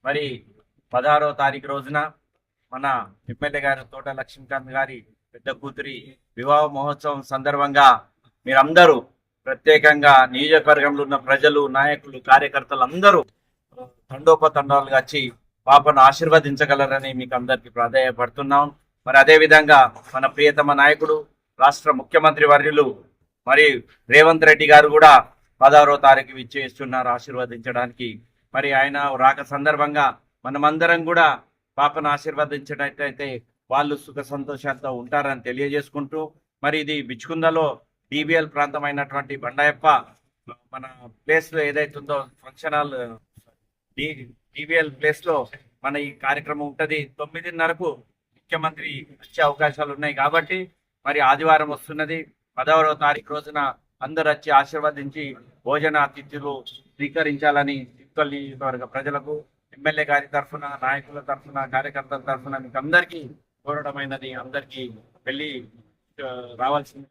మరి 16వ తారీఖు రోజున మన ఎమ్మెల్యే గారు తోట లక్ష్మీకాంత్ గారి పెద్ద కూతురి వివాహ మహోత్సవం సందర్భంగా మీరందరూ ప్రత్యేకంగా నియోజకవర్గంలో ఉన్న ప్రజలు, నాయకులు, కార్యకర్తలు అందరూ తండోపతండాలుగా వచ్చి పాపను ఆశీర్వదించగలరని మీకు అందరికీ ప్రాధాన్యపడుతున్నాం. మరి అదే విధంగా మన ప్రియతమ నాయకుడు రాష్ట్ర ముఖ్యమంత్రి వర్యులు మరి రేవంత్ రెడ్డి గారు కూడా 16వ తారీఖు విచ్చేస్తున్నారు ఆశీర్వదించడానికి. మరి ఆయన రాక సందర్భంగా మనమందరం కూడా పాపను ఆశీర్వదించినట్లయితే వాళ్ళు సుఖ సంతోషాలతో ఉంటారని తెలియజేసుకుంటూ, మరి ఇది బిచ్చుకుందలో డిబిఎల్ ప్రాంతం అయినటువంటి బండాయప్ప మన ప్లేస్ లో ఏదైతుందో ఫంక్షన్ హాల్ డిబిఎల్ ప్లేస్ లో మన ఈ కార్యక్రమం ఉంటది. 9:30కు ముఖ్యమంత్రి వచ్చే అవకాశాలు ఉన్నాయి కాబట్టి మరి ఆదివారం వస్తున్నది. 16వ తారీఖు రోజున అందరు వచ్చి ఆశీర్వదించి భోజన అతిథులు స్వీకరించాలని తిరుపతి నియోజకవర్గ ప్రజలకు, ఎమ్మెల్యే గారి తరఫున, నాయకుల తరఫున, కార్యకర్తల తరఫున మీకు అందరికీ కోరడమైనది. అందరికీ వెళ్ళి రావాల్సింది.